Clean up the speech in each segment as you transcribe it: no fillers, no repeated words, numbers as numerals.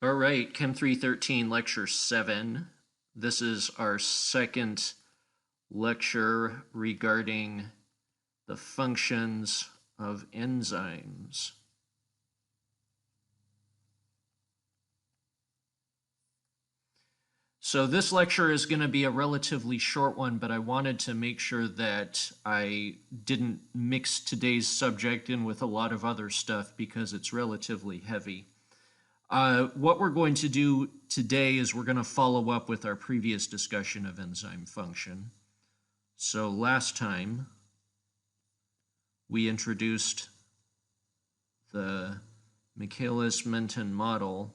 All right, Chem 313, Lecture 7. This is our second lecture regarding the functions of enzymes. So this lecture is going to be a relatively short one, but I wanted to make sure that I didn't mix today's subject in with a lot of other stuff because it's relatively heavy. What we're going to do today is we're going to follow up with our previous discussion of enzyme function. So last time we introduced the Michaelis-Menten model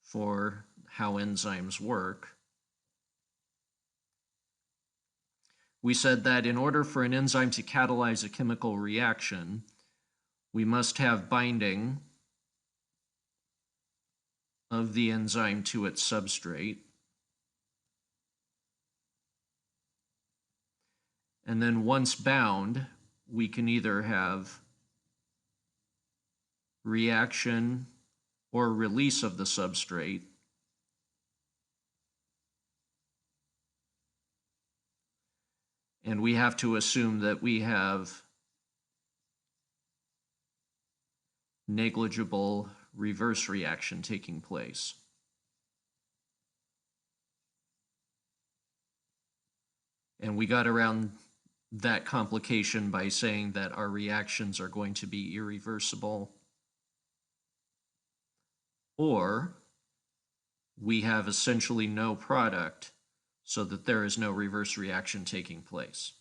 for how enzymes work. We said that in order for an enzyme to catalyze a chemical reaction, we must have binding of the enzyme to its substrate. And then once bound, we can either have reaction or release of the substrate. And we have to assume that we have negligible reverse reaction taking place. And we got around that complication by saying that our reactions are going to be irreversible, or we have essentially no product so that there is no reverse reaction taking place.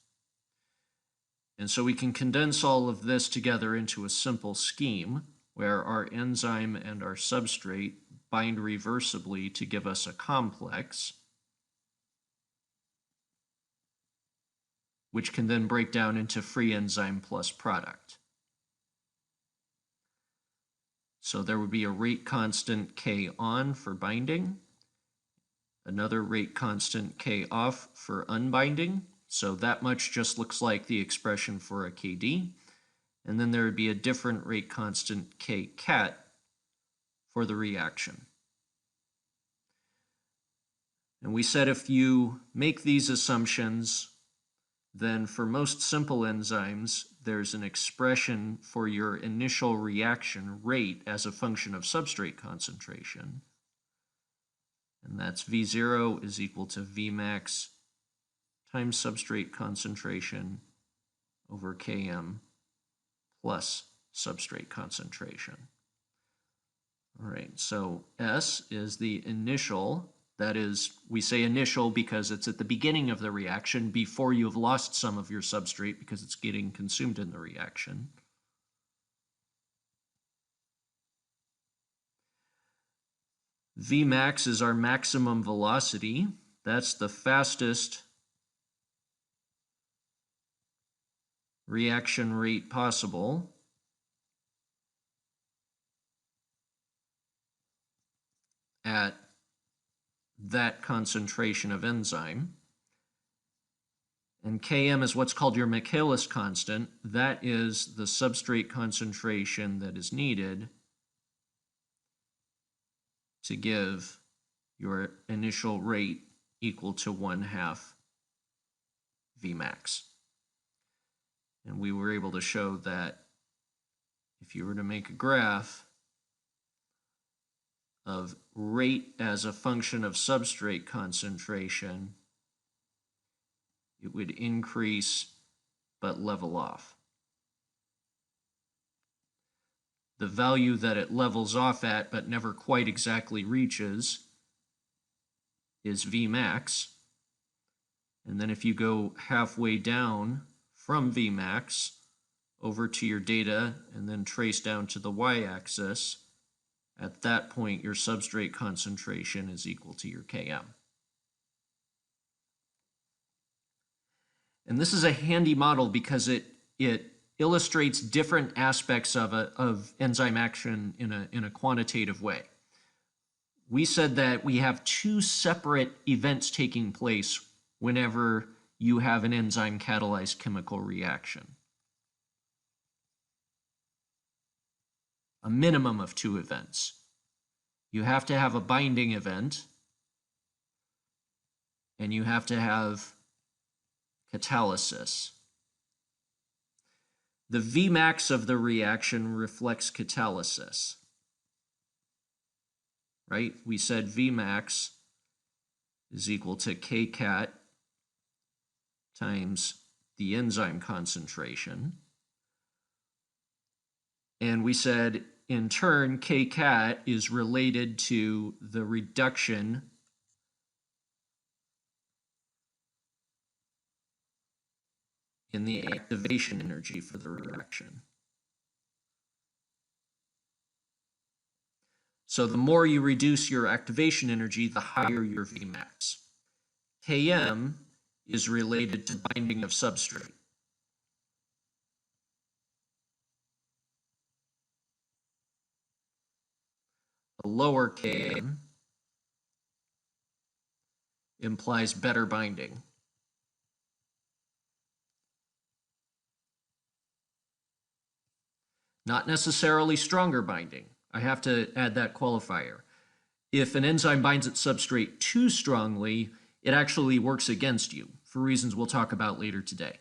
And so we can condense all of this together into a simple scheme where our enzyme and our substrate bind reversibly to give us a complex, which can then break down into free enzyme plus product. So there would be a rate constant K on for binding, another rate constant K off for unbinding. So that much just looks like the expression for a KD. And then there would be a different rate constant K cat for the reaction. And we said if you make these assumptions, then for most simple enzymes, there's an expression for your initial reaction rate as a function of substrate concentration. And that's V0 is equal to Vmax times substrate concentration over Km plus substrate concentration. All right, so S is the initial. That is, we say initial because it's at the beginning of the reaction before you've lost some of your substrate because it's getting consumed in the reaction. Vmax is our maximum velocity. That's the fastest reaction rate possible. At that concentration of enzyme. And Km is what's called your Michaelis constant. That is the substrate concentration that is needed to give your initial rate equal to 1/2 Vmax. And we were able to show that if you were to make a graph of rate as a function of substrate concentration, it would increase but level off. The value that it levels off at but never quite exactly reaches is Vmax. And then if you go halfway down from Vmax over to your data and then trace down to the y-axis, at that point, your substrate concentration is equal to your Km. And this is a handy model because it illustrates different aspects of enzyme action in a quantitative way. We said that we have two separate events taking place whenever you have an enzyme catalyzed chemical reaction. a minimum of 2 events. You have to have a binding event, and you have to have catalysis. The Vmax of the reaction reflects catalysis, right? We said Vmax is equal to Kcat times the enzyme concentration. And we said, in turn, Kcat is related to the reduction in the activation energy for the reaction. So the more you reduce your activation energy, the higher your Vmax. Km is related to binding of substrate. A lower Km implies better binding. Not necessarily stronger binding. I have to add that qualifier. If an enzyme binds its substrate too strongly, it actually works against you, for reasons we'll talk about later today.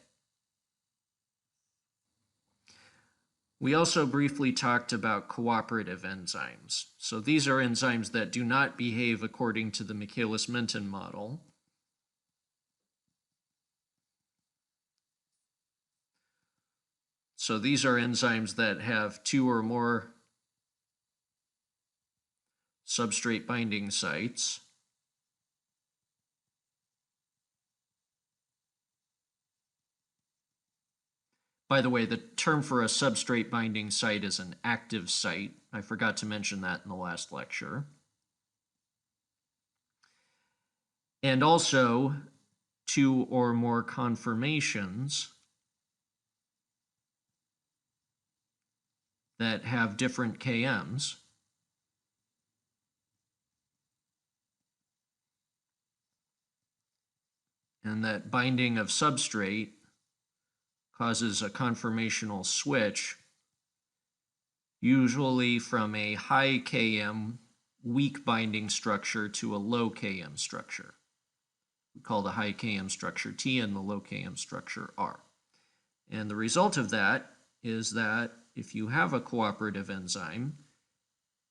We also briefly talked about cooperative enzymes. So these are enzymes that do not behave according to the Michaelis-Menten model. So these are enzymes that have 2 or more substrate binding sites. By the way, the term for a substrate binding site is an active site. I forgot to mention that in the last lecture. And also 2 or more conformations that have different KMs. And that binding of substrate causes a conformational switch, usually from a high Km weak binding structure to a low Km structure. We call the high Km structure T and the low Km structure R. And the result of that is that if you have a cooperative enzyme,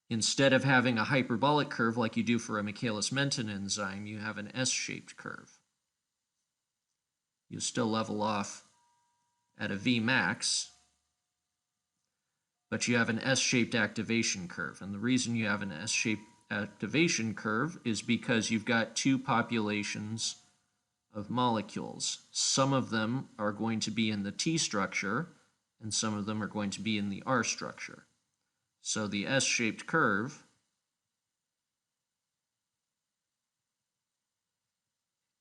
instead of having a hyperbolic curve like you do for a Michaelis-Menten enzyme, you have an S-shaped curve. You still level off at a Vmax, but you have an S-shaped activation curve. And the reason you have an S-shaped activation curve is because you've got 2 populations of molecules. Some of them are going to be in the T structure, and some of them are going to be in the R structure. So the S-shaped curve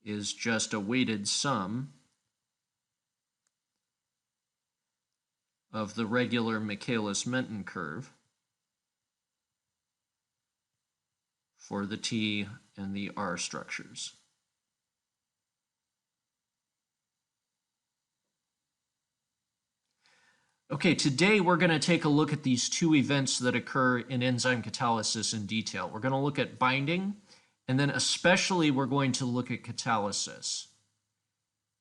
is just a weighted sum of the regular Michaelis-Menten curve for the T and the R structures. Okay, today we're going to take a look at these 2 events that occur in enzyme catalysis in detail. We're going to look at binding, and then especially we're going to look at catalysis.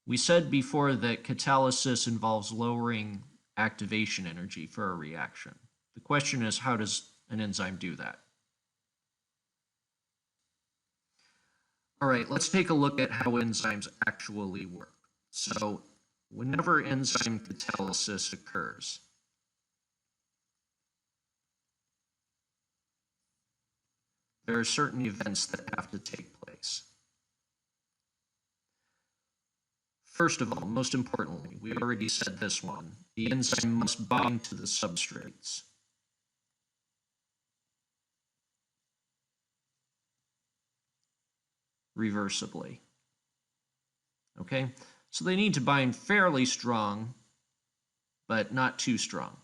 We said before that catalysis involves lowering activation energy for a reaction. The question is, how does an enzyme do that? All right, let's take a look at how enzymes actually work. So whenever enzyme catalysis occurs, there are certain events that have to take place. First of all, most importantly, we already said this one, the enzyme must bind to the substrates. Reversibly. Okay, so they need to bind fairly strong, but not too strong.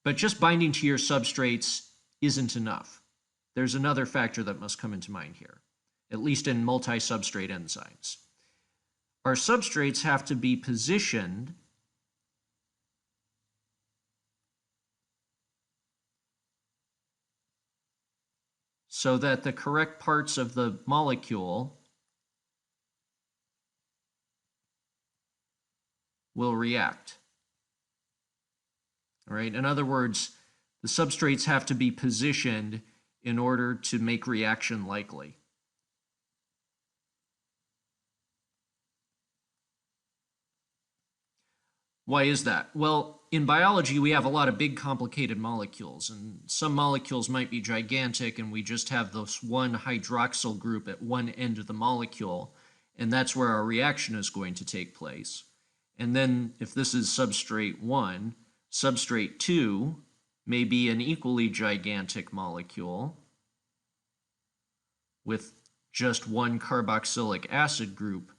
But just binding to your substrates isn't enough. There's another factor that must come into mind here, at least in multi-substrate enzymes. Our substrates have to be positioned so that the correct parts of the molecule will react. All right, in other words, the substrates have to be positioned in order to make reaction likely. Why is that? Well, in biology, we have a lot of big, complicated molecules, and some molecules might be gigantic, and we just have this one hydroxyl group at one end of the molecule, and that's where our reaction is going to take place. And then, if this is substrate 1, substrate 2 may be an equally gigantic molecule with just one carboxylic acid group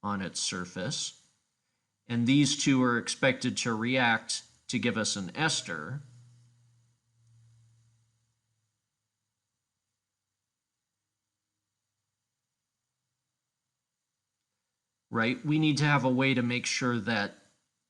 on its surface. And these two are expected to react to give us an ester. Right? We need to have a way to make sure that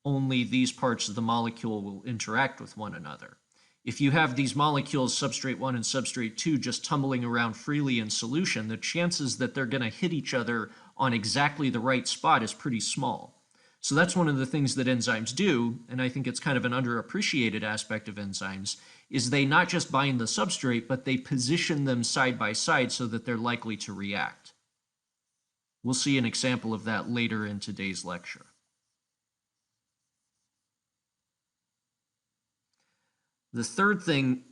only these parts of the molecule will interact with one another. If you have these molecules, substrate 1 and substrate 2, just tumbling around freely in solution, the chances that they're going to hit each other on exactly the right spot is pretty small. So that's one of the things that enzymes do, and I think it's kind of an underappreciated aspect of enzymes, is they not just bind the substrate, but they position them side by side so that they're likely to react. We'll see an example of that later in today's lecture. The third thing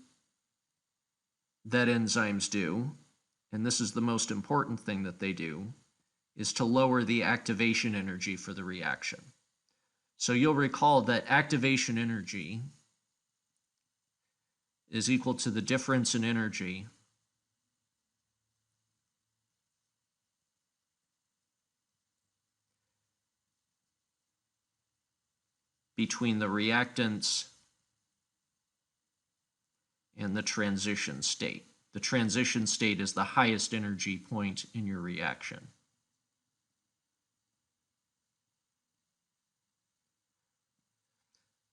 that enzymes do, and this is the most important thing that they do, is to lower the activation energy for the reaction. So you'll recall that activation energy is equal to the difference in energy between the reactants and the transition state. The transition state is the highest energy point in your reaction.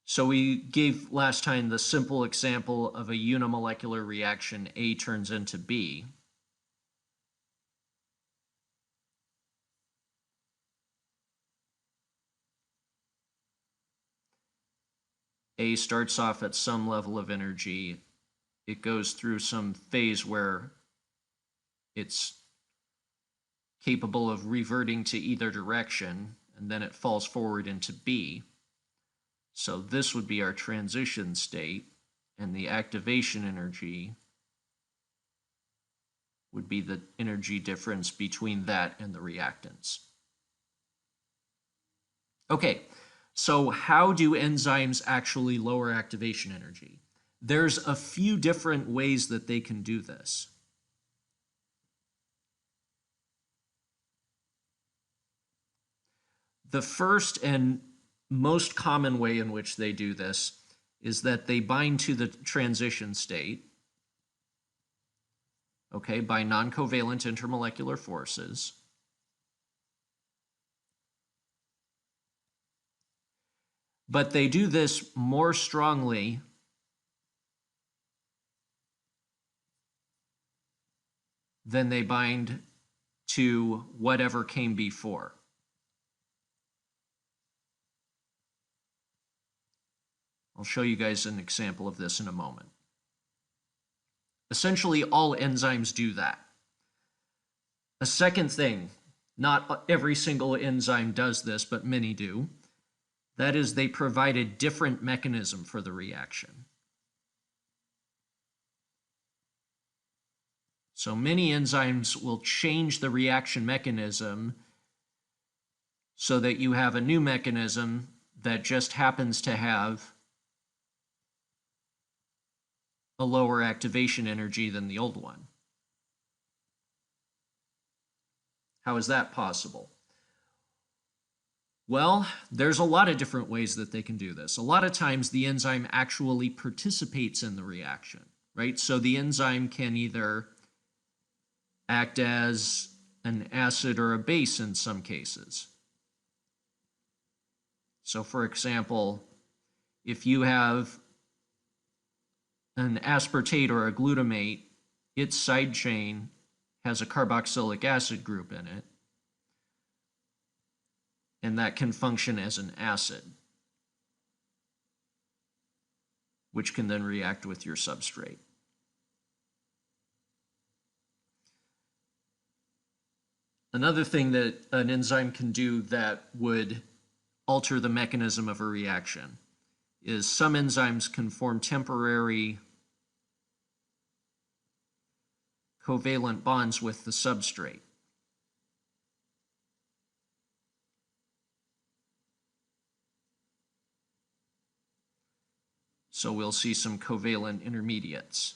So we gave last time the simple example of a unimolecular reaction, A turns into B. A starts off at some level of energy. It goes through some phase where it's capable of reverting to either direction, and then it falls forward into B. So this would be our transition state, and the activation energy would be the energy difference between that and the reactants. Okay, so how do enzymes actually lower activation energy? There's a few different ways that they can do this. The first and most common way in which they do this is that they bind to the transition state, okay, by non-covalent intermolecular forces. But they do this more strongly than they bind to whatever came before. I'll show you guys an example of this in a moment. Essentially, all enzymes do that. A second thing, not every single enzyme does this, but many do. That is, they provide a different mechanism for the reaction. So many enzymes will change the reaction mechanism so that you have a new mechanism that just happens to have a lower activation energy than the old one. How is that possible? Well, there's a lot of different ways that they can do this. A lot of times the enzyme actually participates in the reaction, right? So the enzyme can either act as an acid or a base in some cases. So for example, if you have an aspartate or a glutamate, its side chain has a carboxylic acid group in it, and that can function as an acid, which can then react with your substrate. Another thing that an enzyme can do that would alter the mechanism of a reaction is some enzymes can form temporary covalent bonds with the substrate. So we'll see some covalent intermediates.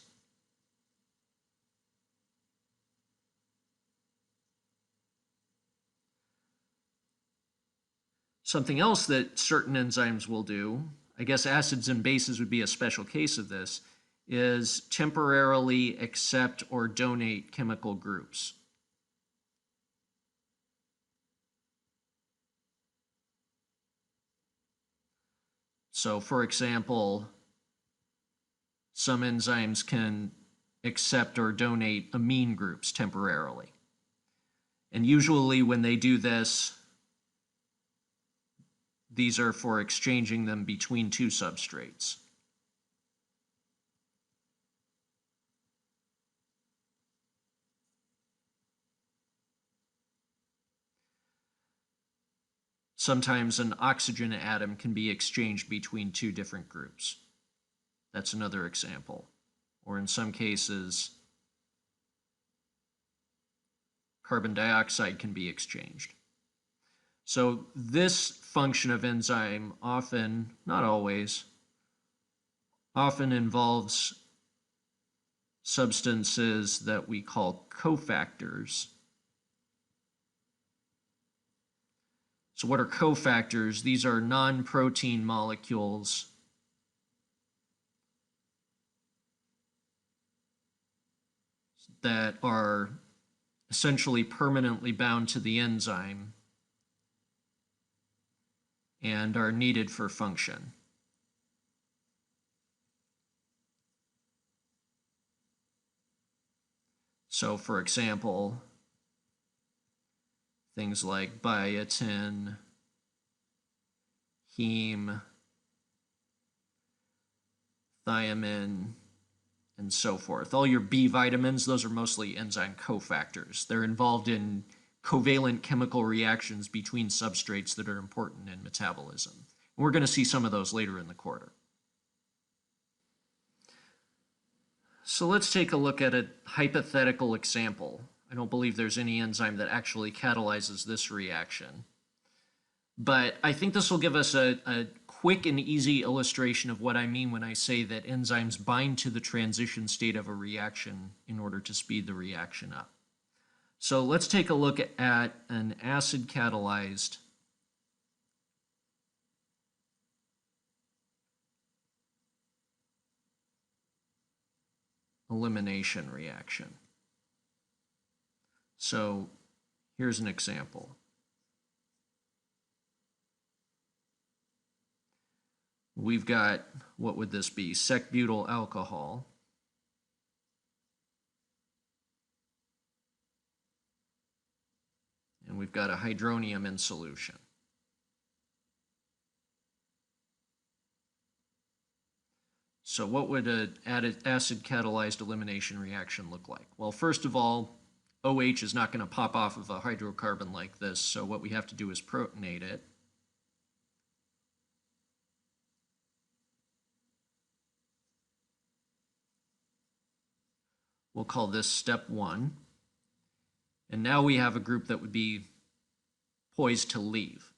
Something else that certain enzymes will do, I guess acids and bases would be a special case of this, is temporarily accept or donate chemical groups. So for example, some enzymes can accept or donate amine groups temporarily. And usually when they do this, these are for exchanging them between two substrates. Sometimes an oxygen atom can be exchanged between two different groups. That's another example. Or in some cases, carbon dioxide can be exchanged. So this function of enzyme often, not always, often involves substances that we call cofactors. So what are cofactors? These are non-protein molecules that are essentially permanently bound to the enzyme and are needed for function. So for example, things like biotin, heme, thiamine, and so forth. All your B vitamins, those are mostly enzyme cofactors. They're involved in covalent chemical reactions between substrates that are important in metabolism. And we're going to see some of those later in the quarter. So let's take a look at a hypothetical example. I don't believe there's any enzyme that actually catalyzes this reaction. But I think this will give us a quick and easy illustration of what I mean when I say that enzymes bind to the transition state of a reaction in order to speed the reaction up. So let's take a look at an acid-catalyzed elimination reaction. So here's an example. We've got, what would this be? Sec-butyl alcohol. And we've got a hydronium in solution. So what would an acid-catalyzed elimination reaction look like? Well, first of all, OH is not going to pop off of a hydrocarbon like this, so what we have to do is protonate it. We'll call this step 1. And now we have a group that would be poised to leave.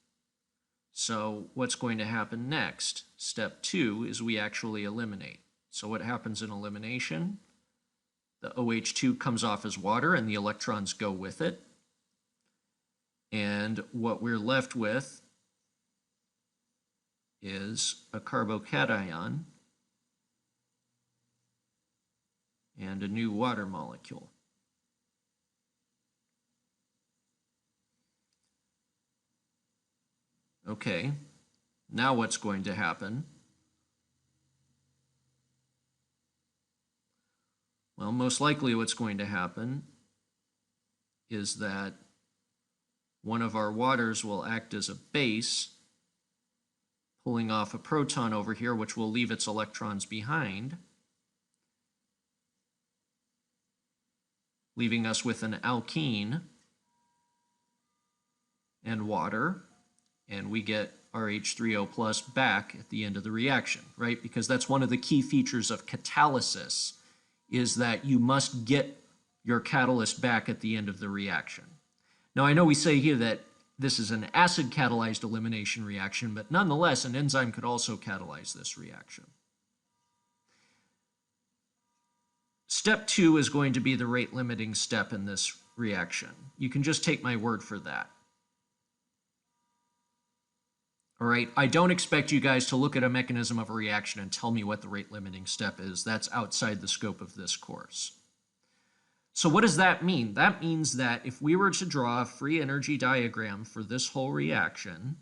So what's going to happen next? Step 2 is we actually eliminate. So what happens in elimination? The OH2 comes off as water and the electrons go with it. And what we're left with is a carbocation and a new water molecule. Okay, now what's going to happen? Well, most likely what's going to happen is that one of our waters will act as a base, pulling off a proton over here, which will leave its electrons behind, leaving us with an alkene and water, and we get our H3O plus back at the end of the reaction, right? Because that's one of the key features of catalysis, is that you must get your catalyst back at the end of the reaction. Now, I know we say here that this is an acid-catalyzed elimination reaction, but nonetheless, an enzyme could also catalyze this reaction. Step 2 is going to be the rate-limiting step in this reaction. You can just take my word for that. All right, I don't expect you guys to look at a mechanism of a reaction and tell me what the rate-limiting step is. That's outside the scope of this course. So what does that mean? That means that if we were to draw a free energy diagram for this whole reaction,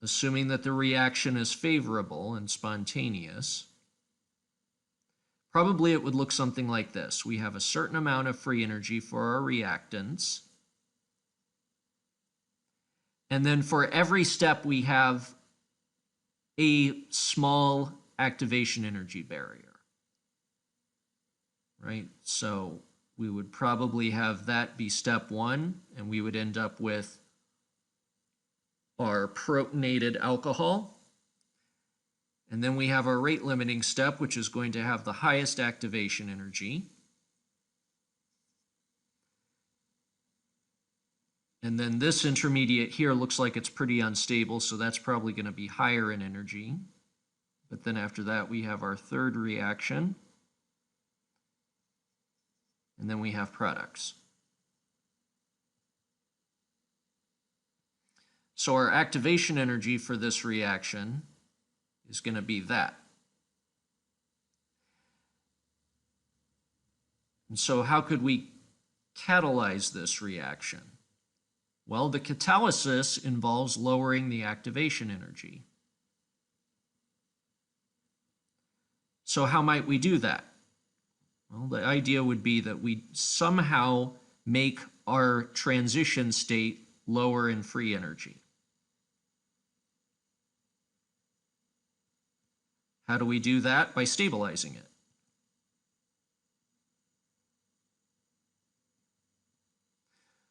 assuming that the reaction is favorable and spontaneous, probably it would look something like this. We have a certain amount of free energy for our reactants, and then for every step we have a small activation energy barrier, right? So we would probably have that be step 1, and we would end up with our protonated alcohol. And then we have our rate limiting step, which is going to have the highest activation energy. And then this intermediate here looks like it's pretty unstable, so that's probably going to be higher in energy. But then after that, we have our third reaction. And then we have products. So our activation energy for this reaction is going to be that. And so how could we catalyze this reaction? Well, the catalysis involves lowering the activation energy. So how might we do that? Well, the idea would be that we somehow make our transition state lower in free energy. How do we do that? By stabilizing it.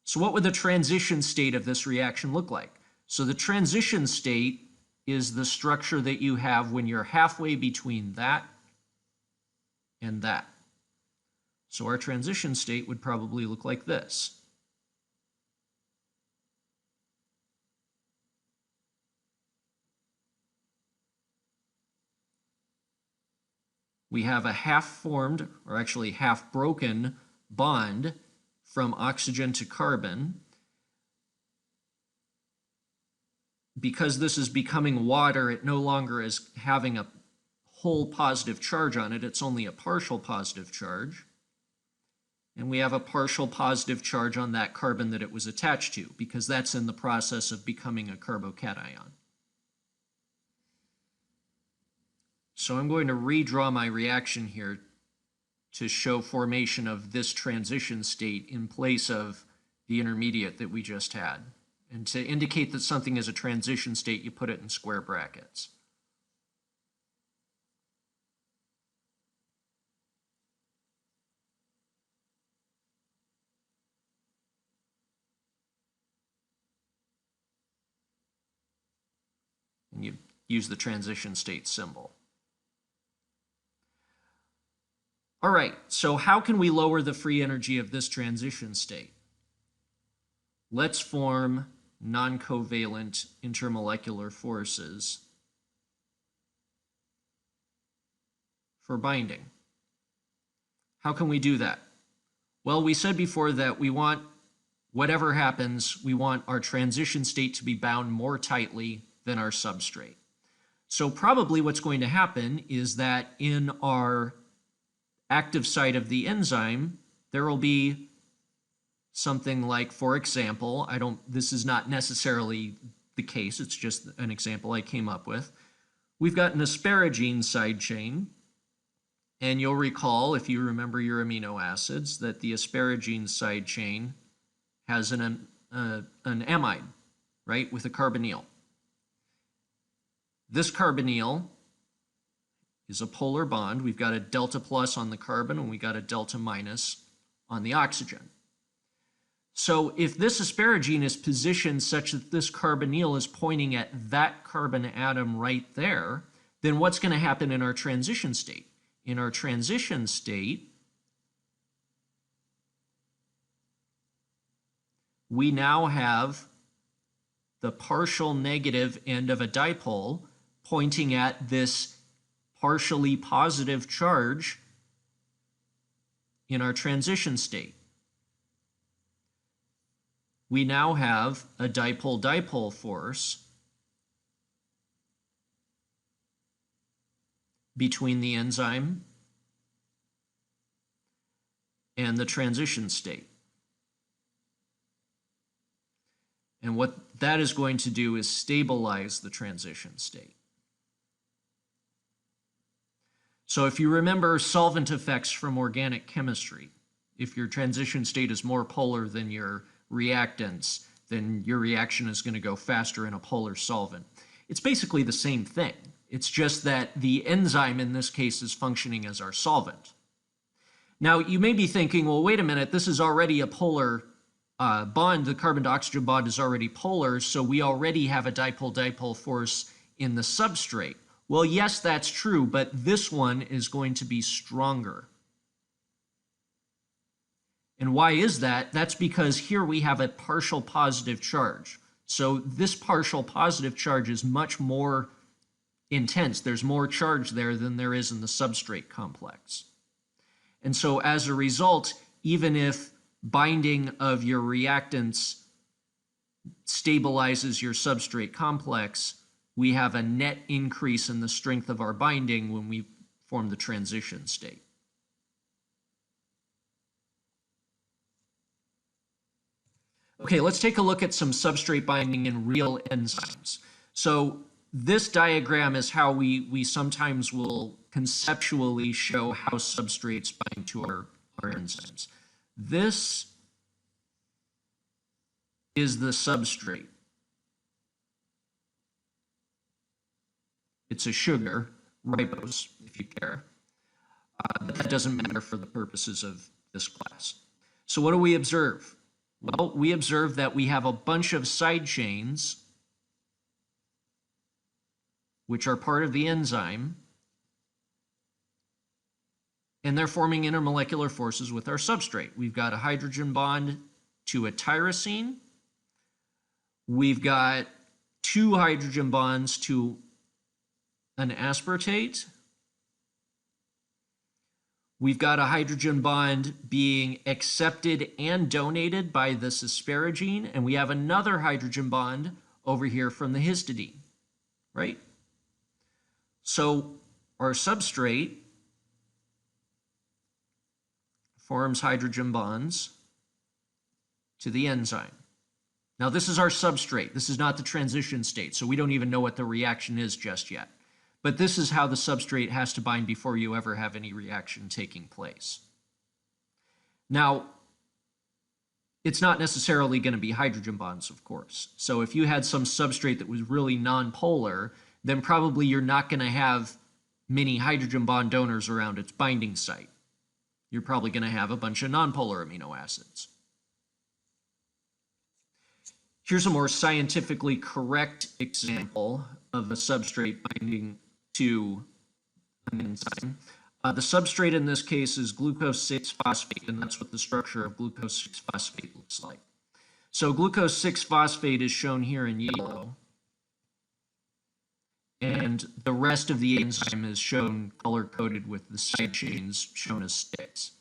So what would the transition state of this reaction look like? So the transition state is the structure that you have when you're halfway between that and that. So our transition state would probably look like this. We have a half-formed, or actually half-broken bond from oxygen to carbon. Because this is becoming water, it no longer is having a whole positive charge on it. It's only a partial positive charge. And we have a partial positive charge on that carbon that it was attached to, because that's in the process of becoming a carbocation. So I'm going to redraw my reaction here to show formation of this transition state in place of the intermediate that we just had. And to indicate that something is a transition state, you put it in square brackets. And you use the transition state symbol. All right, so how can we lower the free energy of this transition state? Let's form non-covalent intermolecular forces for binding. How can we do that? Well, we said before that we want, whatever happens, we want our transition state to be bound more tightly than our substrate. So probably what's going to happen is that in our active site of the enzyme, there will be something like, for example, this is not necessarily the case, it's just an example I came up with. we've got an asparagine side chain. And you'll recall, if you remember your amino acids, that the asparagine side chain has an amide, right, with a carbonyl. This carbonyl is a polar bond. We've got a delta plus on the carbon, and we got a delta minus on the oxygen. So if this asparagine is positioned such that this carbonyl is pointing at that carbon atom right there, then what's going to happen in our transition state? In our transition state, we now have the partial negative end of a dipole pointing at this partially positive charge in our transition state. We now have a dipole-dipole force between the enzyme and the transition state. And what that is going to do is stabilize the transition state. So if you remember solvent effects from organic chemistry, if your transition state is more polar than your reactants, then your reaction is going to go faster in a polar solvent. It's basically the same thing. It's just that the enzyme in this case is functioning as our solvent. Now, you may be thinking, well, wait a minute, this is already a polar bond. The carbon to oxygen bond is already polar, so we already have a dipole-dipole force in the substrate. Well, yes, that's true, but this one is going to be stronger. And why is that? That's because here we have a partial positive charge. So this partial positive charge is much more intense. There's more charge there than there is in the substrate complex. And so as a result, even if binding of your reactants stabilizes your substrate complex, we have a net increase in the strength of our binding when we form the transition state. Okay, let's take a look at some substrate binding in real enzymes. So this diagram is how we sometimes will conceptually show how substrates bind to our enzymes. This is the substrate. It's a sugar, ribose, if you care. But that doesn't matter for the purposes of this class. So what do we observe? Well, we observe that we have a bunch of side chains which are part of the enzyme, and they're forming intermolecular forces with our substrate. We've got a hydrogen bond to a tyrosine. We've got two hydrogen bonds to an aspartate. We've got a hydrogen bond being accepted and donated by this asparagine, and we have another hydrogen bond over here from the histidine, right? So our substrate forms hydrogen bonds to the enzyme. Now this is our substrate. This is not the transition state, so we don't even know what the reaction is just yet. But this is how the substrate has to bind before you ever have any reaction taking place. Now, it's not necessarily going to be hydrogen bonds, of course. So if you had some substrate that was really nonpolar, then probably you're not going to have many hydrogen bond donors around its binding site. You're probably going to have a bunch of nonpolar amino acids. Here's a more scientifically correct example of a substrate binding to an enzyme. The substrate in this case is glucose 6-phosphate, and that's what the structure of glucose 6-phosphate looks like. So glucose 6-phosphate is shown here in yellow, and the rest of the enzyme is shown color-coded with the side chains shown as sticks.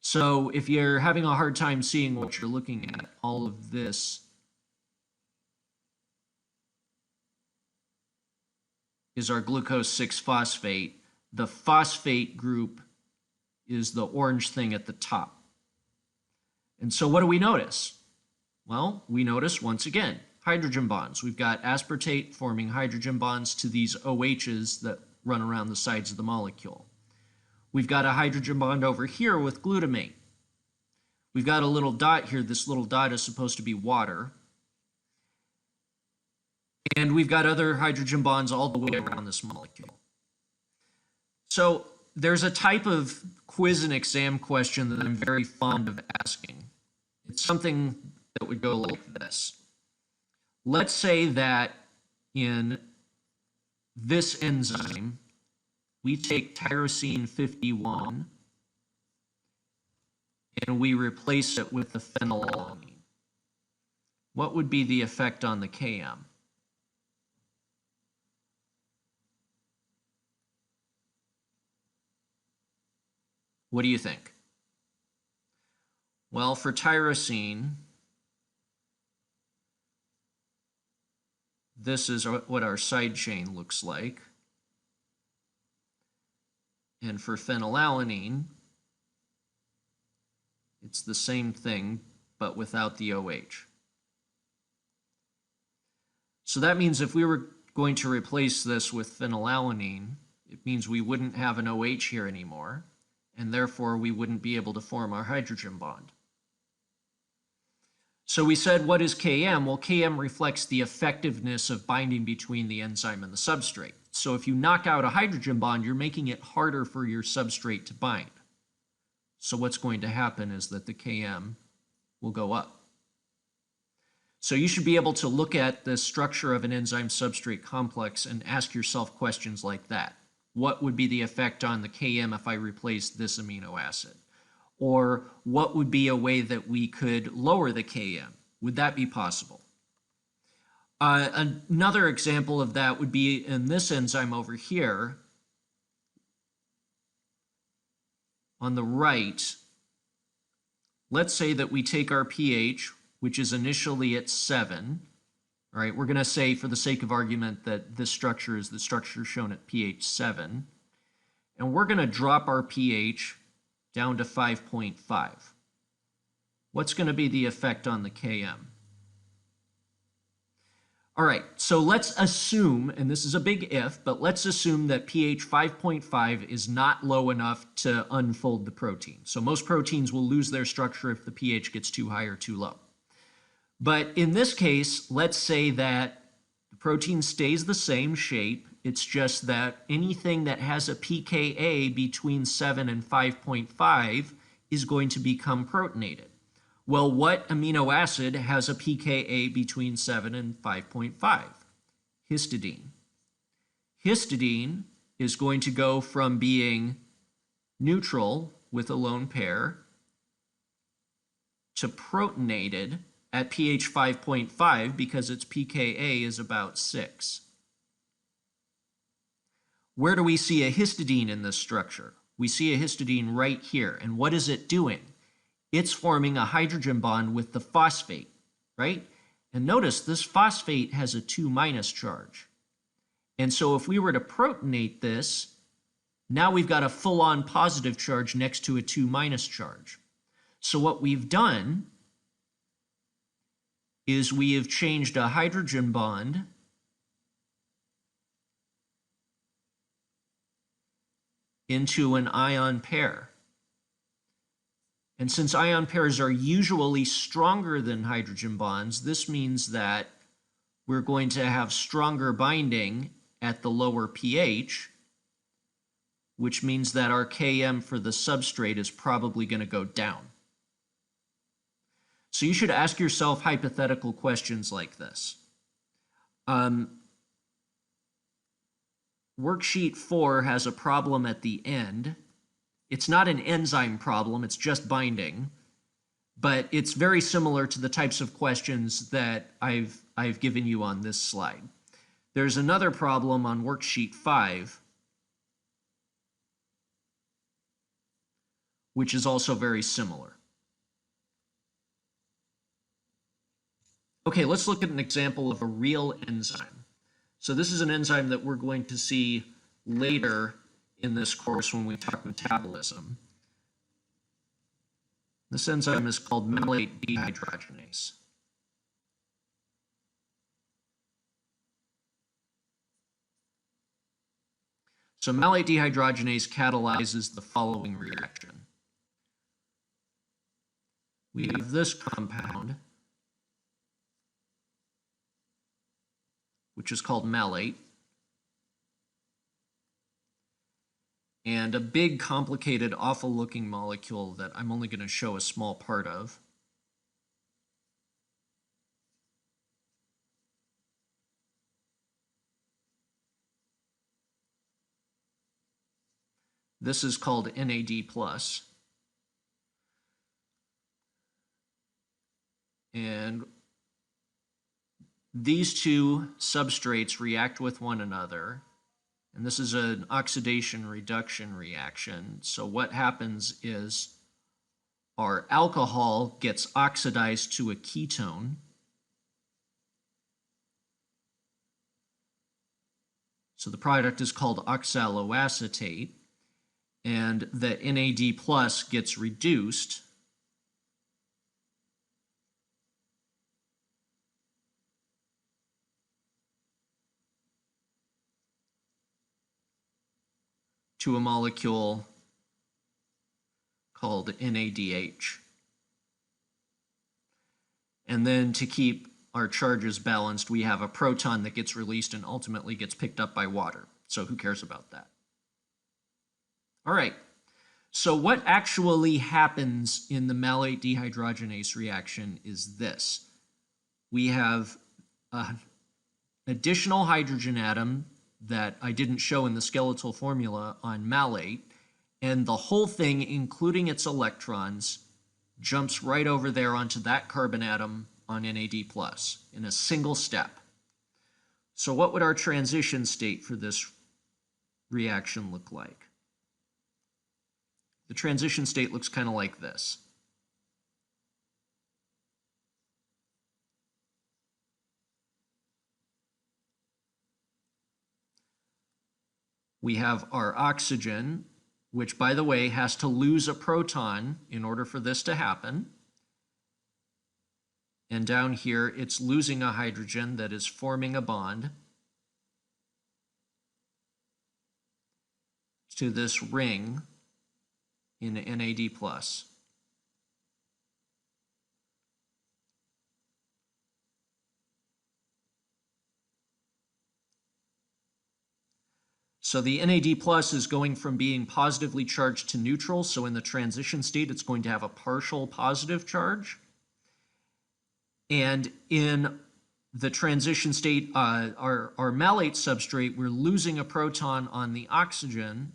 So if you're having a hard time seeing what you're looking at, all of this is our glucose 6-phosphate. The phosphate group is the orange thing at the top. And so what do we notice? Well, we notice once again, hydrogen bonds. We've got aspartate forming hydrogen bonds to these OHs that run around the sides of the molecule. We've got a hydrogen bond over here with glutamate. We've got a little dot here. This little dot is supposed to be water. And we've got other hydrogen bonds all the way around this molecule. So there's a type of quiz and exam question that I'm very fond of asking. It's something that would go like this. Let's say that in this enzyme, we take tyrosine 51 and we replace it with the phenylalanine. What would be the effect on the KM? What do you think? Well, for tyrosine, this is what our side chain looks like. And for phenylalanine, it's the same thing, but without the OH. So that means if we were going to replace this with phenylalanine, it means we wouldn't have an OH here anymore, and therefore we wouldn't be able to form our hydrogen bond. So we said, what is Km? Well, Km reflects the effectiveness of binding between the enzyme and the substrate. So if you knock out a hydrogen bond, you're making it harder for your substrate to bind. So what's going to happen is that the Km will go up. So you should be able to look at the structure of an enzyme substrate complex and ask yourself questions like that. What would be the effect on the Km if I replaced this amino acid? Or what would be a way that we could lower the Km? Would that be possible? Another example of that would be in this enzyme over here. On the right, let's say that we take our pH, which is initially at 7. All right, we're going to say, for the sake of argument, that this structure is the structure shown at pH 7. And we're going to drop our pH down to 5.5. What's going to be the effect on the Km? All right, so let's assume, and this is a big if, but let's assume that pH 5.5 is not low enough to unfold the protein. So most proteins will lose their structure if the pH gets too high or too low. But in this case, let's say that the protein stays the same shape. It's just that anything that has a pKa between 7 and 5.5 is going to become protonated. Well, what amino acid has a pKa between 7 and 5.5? Histidine. Histidine is going to go from being neutral with a lone pair to protonated at pH 5.5 because its pKa is about 6. Where do we see a histidine in this structure? We see a histidine right here. And what is it doing? It's forming a hydrogen bond with the phosphate, right? And notice this phosphate has a 2- charge. And so if we were to protonate this, now we've got a full-on positive charge next to a 2- charge. So what we've done is we have changed a hydrogen bond into an ion pair. And since ion pairs are usually stronger than hydrogen bonds, this means that we're going to have stronger binding at the lower pH, which means that our Km for the substrate is probably going to go down. So you should ask yourself hypothetical questions like this. Worksheet 4 has a problem at the end. It's not an enzyme problem, it's just binding, but it's very similar to the types of questions that I've given you on this slide. There's another problem on worksheet 5, which is also very similar. Okay, let's look at an example of a real enzyme. So this is an enzyme that we're going to see later in this course when we talk metabolism. This enzyme is called malate dehydrogenase. So malate dehydrogenase catalyzes the following reaction. We have this compound, which is called malate, and a big, complicated, awful-looking molecule that I'm only going to show a small part of. This is called NAD+. And these two substrates react with one another. And this is an oxidation-reduction reaction. So what happens is our alcohol gets oxidized to a ketone. So the product is called oxaloacetate. And the NAD plus gets reduced to a molecule called NADH. And then to keep our charges balanced, we have a proton that gets released and ultimately gets picked up by water. So who cares about that? All right, so what actually happens in the malate dehydrogenase reaction is this. We have an additional hydrogen atom that I didn't show in the skeletal formula on malate, and the whole thing, including its electrons, jumps right over there onto that carbon atom on NAD+ in a single step. So what would our transition state for this reaction look like? The transition state looks kind of like this. We have our oxygen, which, by the way, has to lose a proton in order for this to happen. And down here, it's losing a hydrogen that is forming a bond to this ring in NAD+. So the NAD plus is going from being positively charged to neutral. So in the transition state, it's going to have a partial positive charge. And in the transition state, our malate substrate, we're losing a proton on the oxygen.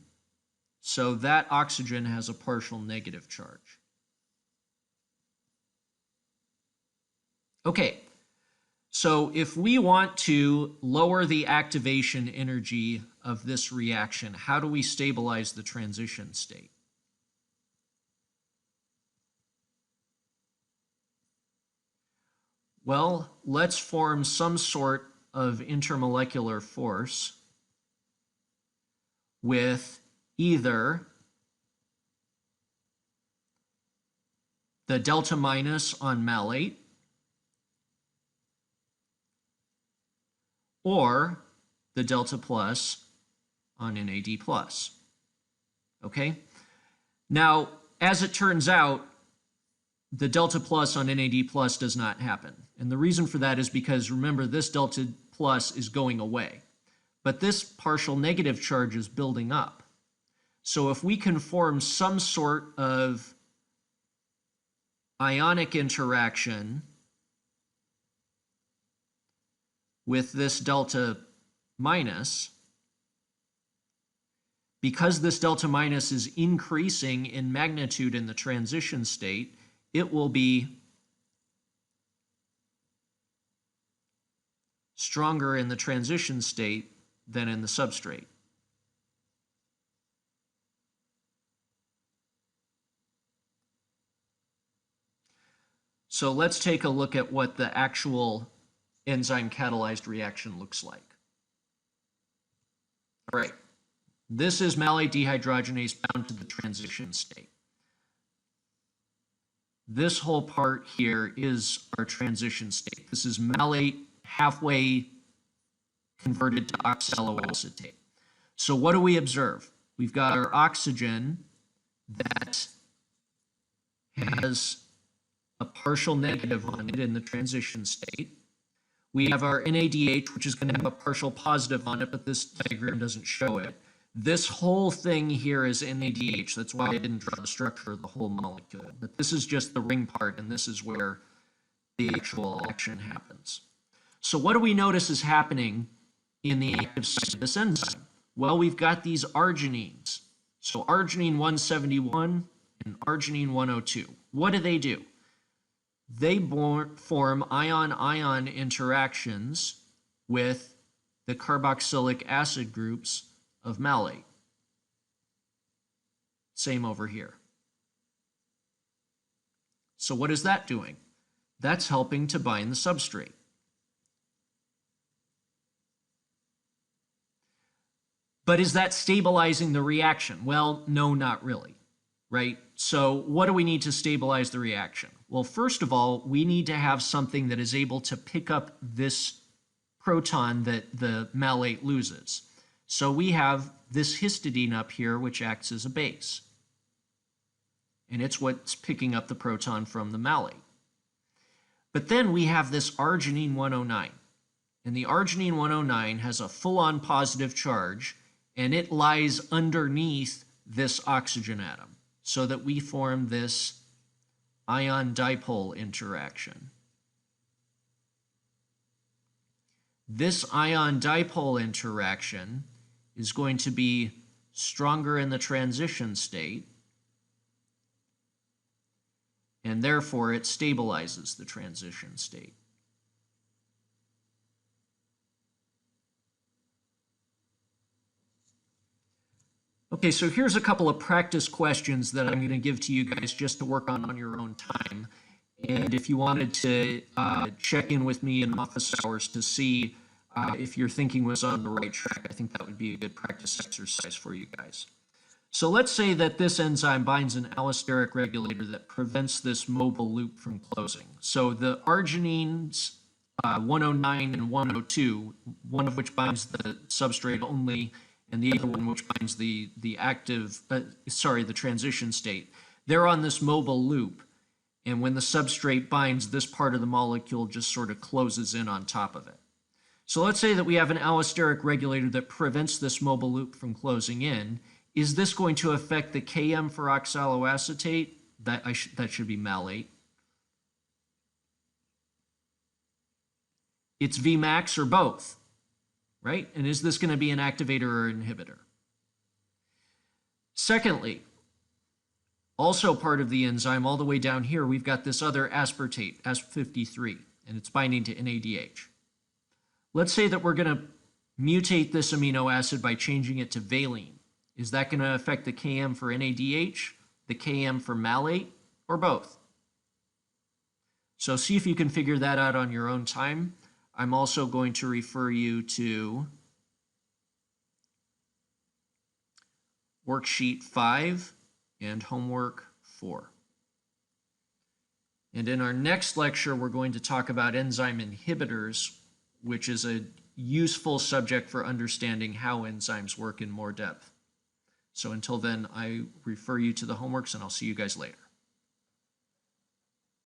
So that oxygen has a partial negative charge. Okay, so if we want to lower the activation energy of this reaction, how do we stabilize the transition state? Well, let's form some sort of intermolecular force with either the delta minus on malate or the delta plus on NAD+. Okay? Now, as it turns out, the delta plus on NAD+ does not happen. And the reason for that is because, remember, this delta plus is going away. But this partial negative charge is building up. So if we can form some sort of ionic interaction with this delta minus, because this delta minus is increasing in magnitude in the transition state, it will be stronger in the transition state than in the substrate. So let's take a look at what the actual enzyme catalyzed reaction looks like. All right, this is malate dehydrogenase bound to the transition state. This whole part here is our transition state. This is malate halfway converted to oxaloacetate. So what do we observe? We've got our oxygen that has a partial negative on it in the transition state. We have our NADH, which is going to have a partial positive on it, but this diagram doesn't show it. This whole thing here is NADH. That's why I didn't draw the structure of the whole molecule. But this is just the ring part, and this is where the actual action happens. So what do we notice is happening in the active site of this enzyme? Well, we've got these arginines. So arginine 171 and arginine 102. What do? They form ion-ion interactions with the carboxylic acid groups of malate. Same over here. So what is that doing? That's helping to bind the substrate. But is that stabilizing the reaction? Well, no, not really, right? So what do we need to stabilize the reaction? Well, first of all, we need to have something that is able to pick up this proton that the malate loses. So we have this histidine up here, which acts as a base. And it's what's picking up the proton from the malate. But then we have this arginine 109. And the arginine 109 has a full-on positive charge, and it lies underneath this oxygen atom, so that we form this ion dipole interaction. This ion dipole interaction is going to be stronger in the transition state, and therefore it stabilizes the transition state. Okay, so here's a couple of practice questions that I'm going to give to you guys just to work on your own time. And if you wanted to check in with me in office hours to see if your thinking was on the right track, I think that would be a good practice exercise for you guys. So let's say that this enzyme binds an allosteric regulator that prevents this mobile loop from closing. So the arginines 109 and 102, one of which binds the substrate only, and the other one which binds the transition state. They're on this mobile loop, and when the substrate binds, this part of the molecule just sort of closes in on top of it. So let's say that we have an allosteric regulator that prevents this mobile loop from closing in. Is this going to affect the KM for oxaloacetate? That should be malate. It's Vmax or both, right? And is this going to be an activator or inhibitor? Secondly, also part of the enzyme, all the way down here, we've got this other aspartate, asp53, and it's binding to NADH. Let's say that we're going to mutate this amino acid by changing it to valine. Is that going to affect the KM for NADH, the KM for malate, or both? So see if you can figure that out on your own time. I'm also going to refer you to worksheet 5 and homework 4. And in our next lecture, we're going to talk about enzyme inhibitors, which is a useful subject for understanding how enzymes work in more depth. So until then, I refer you to the homeworks, and I'll see you guys later.